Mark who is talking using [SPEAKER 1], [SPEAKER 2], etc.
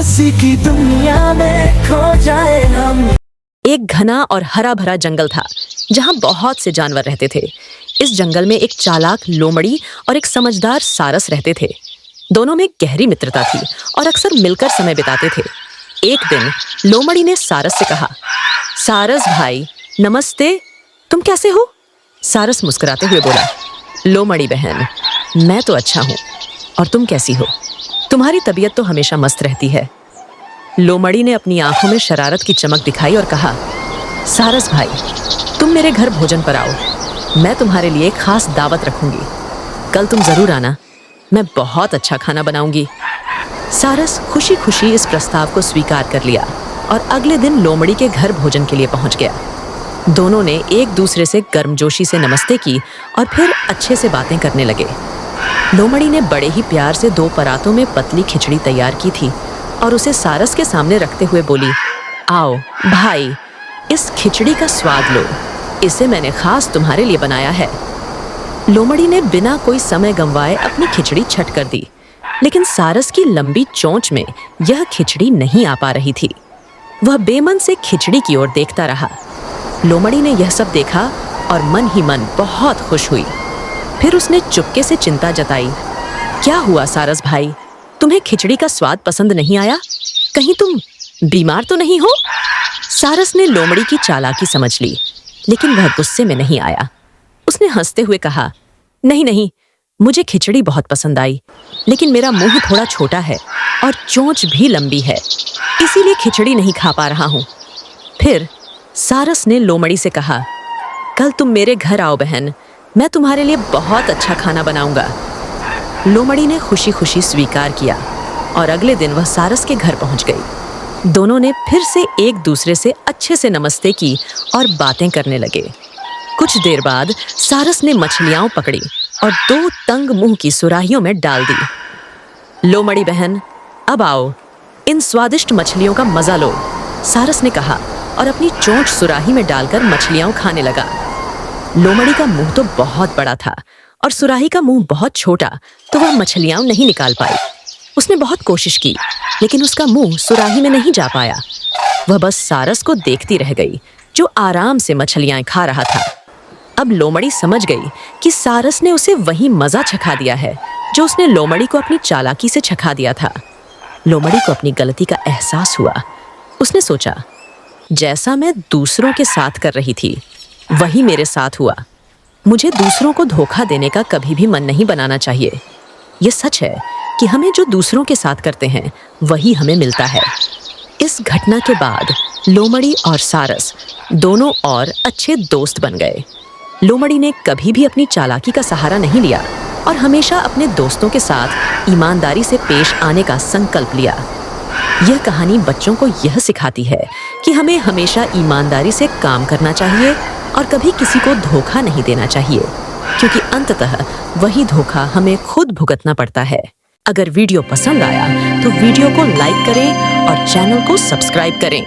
[SPEAKER 1] हंसी की दुनिया में खो जाए हम।
[SPEAKER 2] एक घना और हरा भरा जंगल था जहां बहुत से जानवर रहते थे। इस जंगल में एक चालाक लोमड़ी और एक समझदार सारस रहते थे। दोनों में गहरी मित्रता थी और अक्सर मिलकर समय बिताते थे। एक दिन लोमड़ी ने सारस से कहा, सारस भाई नमस्ते, तुम कैसे हो? सारस मुस्कुराते हुए बोला, लोमड़ी बहन मैं तो अच्छा हूँ, और तुम कैसी हो? तुम्हारी तबीयत तो हमेशा मस्त रहती है। लोमड़ी ने अपनी आंखों में शरारत की चमक दिखाई और कहा, सारस भाई तुम मेरे घर भोजन पर आओ, मैं तुम्हारे लिए खास दावत रखूंगी। कल तुम जरूर आना, मैं बहुत अच्छा खाना बनाऊंगी। सारस खुशी खुशी इस प्रस्ताव को स्वीकार कर लिया और अगले दिन लोमड़ी के घर भोजन के लिए पहुंच गया। दोनों ने एक दूसरे से गर्मजोशी से नमस्ते की और फिर अच्छे से बातें करने लगे। लोमड़ी ने बड़े ही प्यार से 2 परातों में पतली खिचड़ी तैयार की थी और उसे सारस के सामने रखते हुए बोली, आओ भाई इस खिचड़ी का स्वाद लो, इसे मैंने खास तुम्हारे लिए बनाया है। लोमड़ी ने बिना कोई समय गंवाए अपनी खिचड़ी छट कर दी, लेकिन सारस की लंबी चोंच में यह खिचड़ी नहीं आ पा रही थी। वह बेमन से खिचड़ी की ओर देखता रहा। लोमड़ी ने यह सब देखा और मन ही मन बहुत खुश हुई। फिर उसने चुपके से चिंता जताई, क्या हुआ सारस भाई, तुम्हें खिचड़ी का स्वाद पसंद नहीं आया? कहीं तुम बीमार तो नहीं हो? सारस ने लोमड़ी की चालाकी समझ ली, लेकिन वह गुस्से में नहीं आया। उसने हंसते हुए कहा, नहीं नहीं, मुझे खिचड़ी बहुत पसंद आई, लेकिन मेरा मुंह थोड़ा छोटा है और चोंच भी लंबी है, इसीलिए खिचड़ी नहीं खा पा रहा हूं। फिर सारस ने लोमड़ी से कहा, कल तुम मेरे घर आओ बहन, मैं तुम्हारे लिए बहुत अच्छा खाना बनाऊंगा। लोमड़ी ने खुशी खुशी स्वीकार किया और अगले दिन वह सारस के घर पहुंच गई। दोनों ने फिर से एक दूसरे से अच्छे से नमस्ते की और बातें करने लगे। कुछ देर बाद सारस ने मछलियां पकड़ी और 2 तंग मुंह की सुराहियों में डाल दी। लोमड़ी बहन अब आओ, इन स्वादिष्ट मछलियों का मजा लो, सारस ने कहा और अपनी चोंच सुराही में डालकर मछलियां खाने लगा। लोमड़ी का मुंह तो बहुत बड़ा था और सुराही का मुंह बहुत छोटा, तो वह मछलियां नहीं निकाल पाई। उसने बहुत कोशिश की, लेकिन उसका मुंह सुराही में नहीं जा पाया। वह बस सारस को देखती रह गई, जो आराम से मछलियां खा रहा था। अब लोमड़ी समझ गई कि सारस ने उसे वही मजा चखा दिया है जो उसने लोमड़ी को अपनी चालाकी से चखा दिया था। लोमड़ी को अपनी गलती का एहसास हुआ। उसने सोचा, जैसा मैं दूसरों के साथ कर रही थी वही मेरे साथ हुआ। मुझे दूसरों को धोखा देने का कभी भी मन नहीं बनाना चाहिए। ये सच है कि हमें जो दूसरों के साथ करते हैं वही हमें मिलता है। इस घटना के बाद लोमड़ी और सारस दोनों और अच्छे दोस्त बन गए। लोमड़ी ने कभी भी अपनी चालाकी का सहारा नहीं लिया और हमेशा अपने दोस्तों के साथ ईमानदारी से पेश आने का संकल्प लिया। यह कहानी बच्चों को यह सिखाती है कि हमें हमेशा ईमानदारी से काम करना चाहिए और कभी किसी को धोखा नहीं देना चाहिए, क्योंकि अंततः वही धोखा हमें खुद भुगतना पड़ता है। अगर वीडियो पसंद आया तो वीडियो को लाइक करें और चैनल को सब्सक्राइब करें।